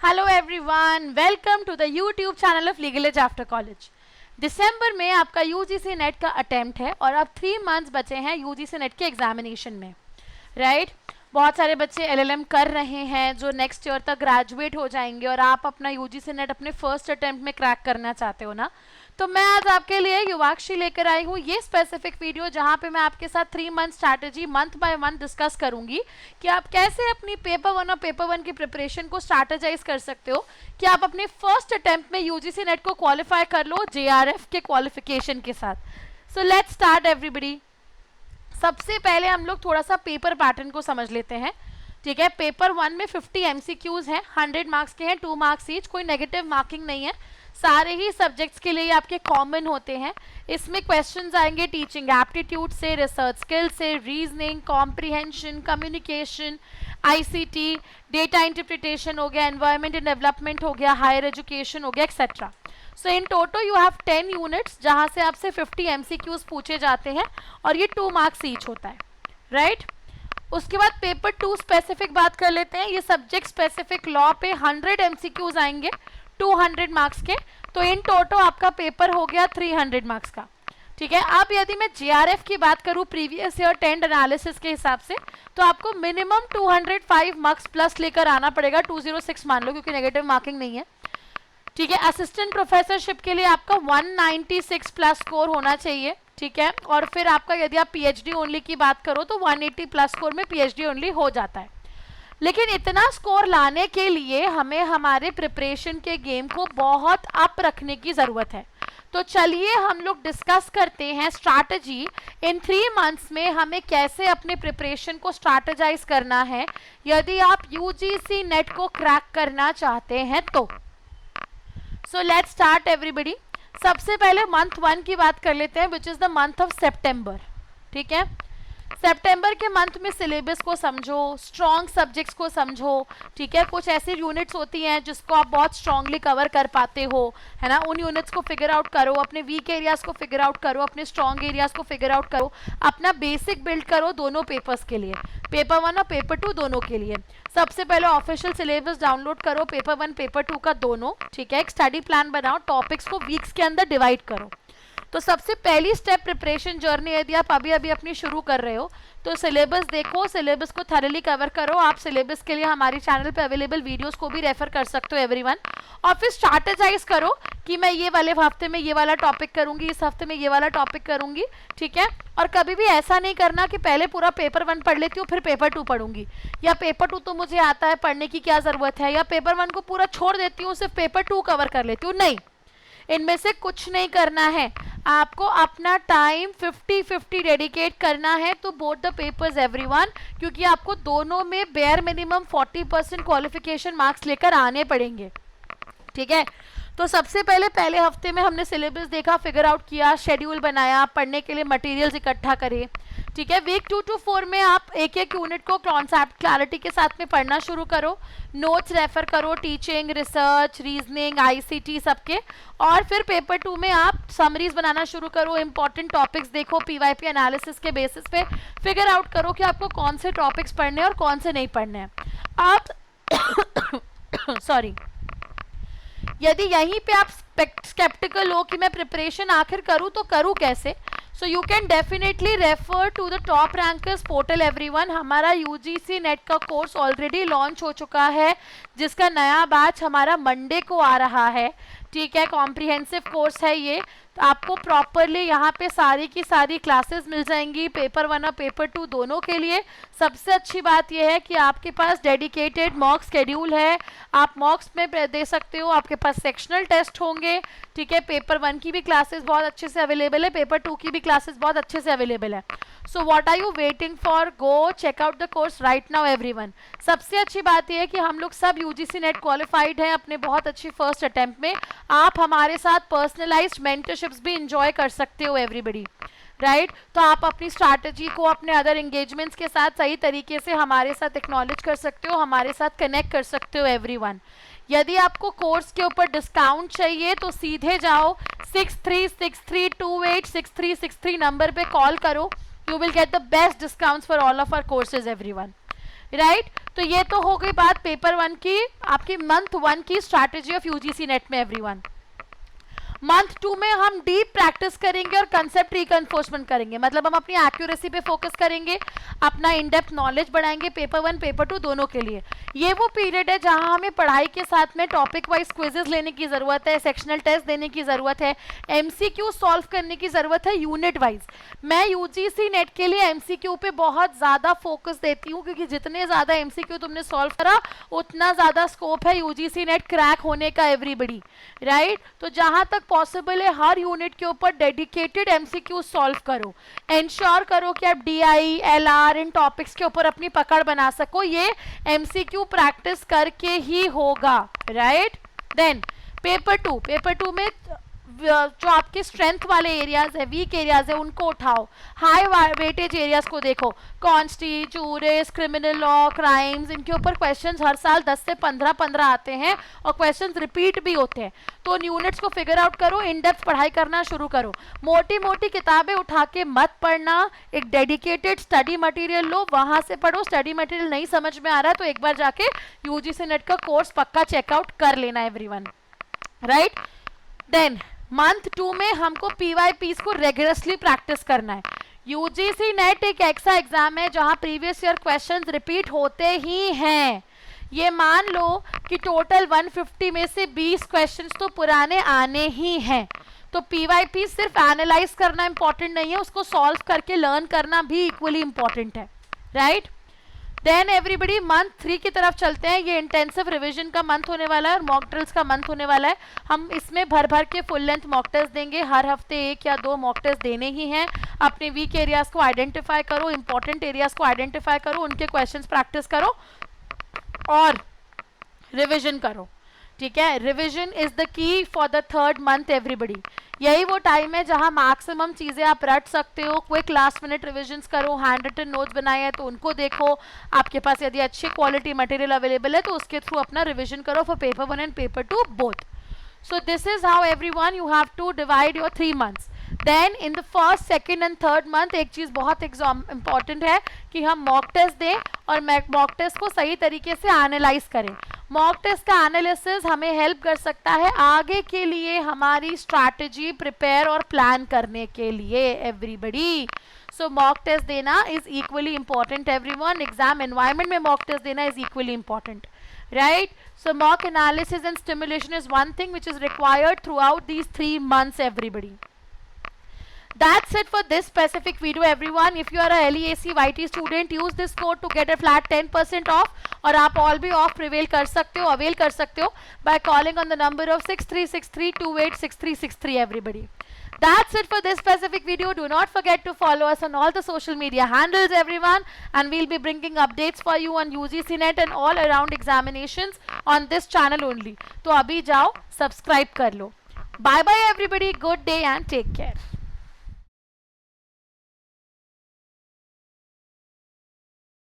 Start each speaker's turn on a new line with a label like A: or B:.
A: Hello everyone, welcome to the YouTube channel of legal edge after college. दिसंबर में आपका UGC NET का attempt है और अब 3 मंथ्स बचे हैं यूजीसी नेट के एग्जामिनेशन में, राइट। बहुत सारे बच्चे एलएलएम कर रहे हैं जो नेक्स्ट ईयर तक ग्रेजुएट हो जाएंगे और आप अपना यूजीसी नेट अपने फर्स्ट अटेम्प्ट में क्रैक करना चाहते हो ना। तो मैं आज आपके लिए युवाक्षी लेकर आई हूँ ये स्पेसिफिक वीडियो जहाँ पे मैं आपके साथ 3 month strategy month by month discuss करूंगी कि आप कैसे अपनी पेपर 1 और पेपर 1 की प्रिपरेशन को स्ट्रैटेजाइज कर सकते हो कि आप अपने फर्स्ट अटेम्प्ट में यूजीसी नेट को क्वालिफाई कर लो जेआरएफ के क्वालिफिकेशन के साथ। सो लेट्स स्टार्ट एवरीबडी। सबसे पहले हम लोग थोड़ा सा पेपर पैटर्न को समझ लेते हैं, ठीक है। पेपर 1 में 50 एमसीक्यूज हैं, 100 मार्क्स के हैं, 2 मार्क्स ईच, कोई नेगेटिव मार्किंग नहीं है, सारे ही सब्जेक्ट्स के लिए आपके कॉमन होते हैं। इसमें क्वेश्चंस आएंगे टीचिंग एप्टीट्यूड से, रिसर्च स्किल से, reasoning, comprehension, communication, ICT, data interpretation हो गया, एनवायरनमेंट एंड डेवलपमेंट हो गया, हायर एजुकेशन हो गया, etcetera. So in total you have 10 units जहां से आपसे 50 एमसीक्यूज पूछे जाते हैं और ये 2 मार्क्स ईच होता है, राइट। उसके बाद पेपर 2 स्पेसिफिक बात कर लेते हैं। ये सब्जेक्ट स्पेसिफिक लॉ पे 100 एमसीक्यूज आएंगे 200 मार्क्स के, तो इन टोटल आपका पेपर हो गया 300 मार्क्स का, ठीक है। अब यदि मैं जेआरएफ की बात करूं प्रीवियस ईयर टेंड एनालिसिस के हिसाब से, तो आपको मिनिमम 205 मार्क्स प्लस लेकर आना पड़ेगा, 206 मान लो क्योंकि नेगेटिव मार्किंग नहीं है, ठीक है। असिस्टेंट प्रोफेसरशिप के लिए आपका 196 प्लस स्कोर होना चाहिए, ठीक है। और फिर आपका यदि आप पीएचडी ओनली की बात करो तो 180 प्लस स्कोर में पीएचडी ओनली हो जाता है। लेकिन इतना स्कोर लाने के लिए हमें हमारे प्रिपरेशन के गेम को बहुत अप रखने की ज़रूरत है। तो चलिए हम लोग डिस्कस करते हैं स्ट्रैटेजी इन 3 मंथ्स में हमें कैसे अपने प्रिपरेशन को स्ट्रैटेजाइज करना है यदि आप यूजीसी नेट को क्रैक करना चाहते हैं तो। So let's start everybody. सबसे पहले मंथ 1 की बात कर लेते हैं, which is the month of September, ठीक है। सितंबर के मंथ में सिलेबस को समझो, स्ट्रॉन्ग सब्जेक्ट्स को समझो, ठीक है। कुछ ऐसी यूनिट्स होती हैं जिसको आप बहुत स्ट्रांगली कवर कर पाते हो, है ना। उन यूनिट्स को फिगर आउट करो, अपने वीक एरियाज को फिगर आउट करो, अपने स्ट्रॉन्ग एरियाज को फिगर आउट करो, अपना बेसिक बिल्ड करो दोनों पेपर्स के लिए, पेपर 1 और पेपर 2 दोनों के लिए। सबसे पहले ऑफिशियल सिलेबस डाउनलोड करो पेपर 1 पेपर 2 का दोनों, ठीक है। एक स्टडी प्लान बनाओ, टॉपिक्स को वीक्स के अंदर डिवाइड करो। तो सबसे पहली स्टेप प्रिपरेशन जर्नी यदि आप अभी अपनी शुरू कर रहे हो तो सिलेबस देखो, सिलेबस को थॉरली कवर करो। आप सिलेबस के लिए हमारी चैनल पे अवेलेबल वीडियोस को भी रेफर कर सकते हो एवरीवन। और फिर स्ट्रैटेजाइज करो कि मैं ये वाले हफ्ते में ये वाला टॉपिक करूंगी, इस हफ्ते में ये वाला टॉपिक करूंगी, ठीक है। और कभी भी ऐसा नहीं करना कि पहले पूरा पेपर 1 पढ़ लेती हूँ फिर पेपर 2 पढ़ूंगी, या पेपर 2 तो मुझे आता है पढ़ने की क्या ज़रूरत है, या पेपर 1 को पूरा छोड़ देती हूँ सिर्फ पेपर 2 कवर कर लेती हूँ। नहीं, इनमें से कुछ नहीं करना है। आपको अपना टाइम 50-50 डेडिकेट करना है तो बोथ द पेपर्स एवरीवन, क्योंकि आपको दोनों में बेयर मिनिमम 40% क्वालिफिकेशन मार्क्स लेकर आने पड़ेंगे, ठीक है। तो सबसे पहले हफ्ते में हमने सिलेबस देखा, फिगर आउट किया, शेड्यूल बनाया, पढ़ने के लिए मटेरियल्स इकट्ठा करे, ठीक है। वीक 2 to 4 में आप एक यूनिट को कॉन्सेप्ट क्लैरिटी के साथ में पढ़ना शुरू करो, नोट्स रेफर करो, टीचिंग, रिसर्च, रीजनिंग, आईसीटी सबके। और फिर पेपर 2 में आप समरीज बनाना शुरू करो, इंपॉर्टेंट टॉपिक्स देखो, पीवाईपी एनालिसिस के बेसिस पे फिगर आउट करो कि आपको कौन से टॉपिक्स पढ़ने हैं और कौन से नहीं पढ़ने हैं। आप सॉरी यदि यहीं पे आप स्केप्टिकल हो कि मैं प्रिपरेशन आखिर करूं तो करूं कैसे, so you can definitely refer to the top rankers portal everyone. हमारा यूजीसी नेट का कोर्स ऑलरेडी लॉन्च हो चुका है जिसका नया बैच हमारा मंडे को आ रहा है, ठीक है। कॉम्प्रिहेंसिव कोर्स है ये, तो आपको प्रॉपरली यहाँ पे सारी की सारी क्लासेस मिल जाएंगी पेपर 1 और पेपर 2 दोनों के लिए। सबसे अच्छी बात यह है कि आपके पास डेडिकेटेड मॉक शेड्यूल है, आप मॉक्स में दे सकते हो, आपके पास सेक्शनल टेस्ट होंगे, ठीक है। पेपर 1 की भी क्लासेस बहुत अच्छे से अवेलेबल है, पेपर 2 की भी क्लासेस बहुत अच्छे से अवेलेबल है। So what are you waiting for, go check out the course right now everyone. सबसे अच्छी बात यह है कि हम लोग सब यूजीसी नेट क्वालिफाइड हैं अपने बहुत अच्छी फर्स्ट अटेम्प्ट में। आप हमारे साथ पर्सनलाइज्ड मेंटरशिप्स भी इंजॉय कर सकते हो एवरीबडी, राइट। तो आप अपनी स्ट्रैटेजी को अपने अदर एंगेजमेंट्स के साथ सही तरीके से हमारे साथ एक्नॉलेज कर सकते हो, हमारे साथ कनेक्ट कर सकते हो एवरीवन। यदि आपको कोर्स के ऊपर डिस्काउंट चाहिए तो सीधे जाओ 6363286363 नंबर पे कॉल करो, you will get the best discounts for all of our courses everyone, right. तो ये तो हो गई बात पेपर 1 की, आपकी मंथ 1 की स्ट्रैटेजी ऑफ यूजीसी नेट में एवरीवन। मंथ 2 में हम डीप प्रैक्टिस करेंगे और कंसेप्ट रिकन्फोर्समेंट करेंगे, मतलब हम अपनी एक्यूरेसी पे फोकस करेंगे, अपना इन डेप्थ नॉलेज बढ़ाएंगे पेपर 1 पेपर 2 दोनों के लिए। ये वो पीरियड है जहां हमें पढ़ाई के साथ में टॉपिक वाइज क्विजेस लेने की ज़रूरत है, सेक्शनल टेस्ट देने की ज़रूरत है, एमसीक्यू सॉल्व करने की ज़रूरत है यूनिट वाइज। मैं यूजीसी नेट के लिए एमसीक्यू पे बहुत ज़्यादा फोकस देती हूँ, क्योंकि जितने ज़्यादा एमसीक्यू तुमने सॉल्व करा उतना ज़्यादा स्कोप है यूजीसी नेट क्रैक होने का एवरीबडी, राइट। तो जहाँ तक पॉसिबल है हर यूनिट के ऊपर डेडिकेटेड एमसीक्यू सॉल्व करो, इंश्योर करो कि आप डीआई एलआर इन टॉपिक्स के ऊपर अपनी पकड़ बना सको, ये एमसीक्यू प्रैक्टिस करके ही होगा, राइट। देन पेपर टू में जो आपके स्ट्रेंथ वाले एरियाज है, वीक एरियाज है, उनको उठाओ, हाई वेटेज एरियाज को देखो, कॉन्स्टी, जूरिस, क्रिमिनल लॉ, क्राइम्स, इनके ऊपर क्वेश्चंस हर साल 10 से 15 आते हैं और क्वेश्चंस रिपीट भी होते हैं। तो उन यूनिट्स को फिगर आउट करो, इन डेप्थ पढ़ाई करना शुरू करो, मोटी मोटी किताबें उठा के मत पढ़ना, एक डेडिकेटेड स्टडी मटेरियल लो, वहां से पढ़ो। स्टडी मटेरियल नहीं समझ में आ रहा है तो एक बार जाके यूजीसी नेट का कोर्स पक्का चेकआउट कर लेना एवरीवन, राइट। देन मंथ 2 में हमको पीवाईपीस को रेगुलरली प्रैक्टिस करना है। यूजीसी नेट एक ऐसा एग्जाम है जहां प्रीवियस ईयर क्वेश्चंस रिपीट होते ही हैं। ये मान लो कि टोटल 150 में से 20 क्वेश्चंस तो पुराने आने ही हैं, तो पीवाईपी सिर्फ एनालाइज करना इंपॉर्टेंट नहीं है, उसको सॉल्व करके लर्न करना भी इक्वली इंपॉर्टेंट है, राइट। देन एवरीबडी मंथ 3 की तरफ चलते हैं। ये इंटेंसिव रिवीजन का मंथ होने वाला है और मॉक ड्रिल्स का मंथ होने वाला है। हम इसमें भर भर के फुल लेंथ मॉक टेस्ट देंगे, हर हफ्ते 1 या 2 मॉक टेस्ट देने ही हैं। अपने वीक एरियाज को आइडेंटिफाई करो, इंपॉर्टेंट एरियाज को आइडेंटिफाई करो, उनके क्वेश्चंस प्रैक्टिस करो और रिविजन करो, ठीक है। Revision is the key for the 3rd month everybody. यही वो टाइम है जहां मैक्सिमम चीजें आप रट सकते हो। क्विक लास्ट मिनट रिविजन्स करो, हैंड रिटन नोट्स बनाए हैं तो उनको देखो, आपके पास यदि अच्छी क्वालिटी मटेरियल अवेलेबल है तो उसके थ्रू अपना रिविजन करो for paper 1 and paper 2 both. So this is how everyone you have to divide your 3 months. Then in the first, second and third month एक चीज़ बहुत important है कि हम mock test दें और mock test को सही तरीके से analyze करें। mock test का analysis हमें help कर सकता है आगे के लिए हमारी strategy prepare और plan करने के लिए everybody. So mock test देना is equally important everyone. Exam environment में mock test देना is equally important. Right? So mock analysis and stimulation is one thing which is required throughout these 3 months everybody. That's it for this specific video everyone. If you are a LEAC YT student, use this code to get a flat 10% off और आप all भी off prevail कर सकते हो, avail कर सकते हो by calling on the number of 6363286363 everybody. That's it for this specific video. Do not forget to follow us on all the social media handles everyone, and we'll be bringing updates for you on UGC NET and all around examinations on this channel only. तो अभी जाओ subscribe कर लो. Bye bye everybody. Good day and take care.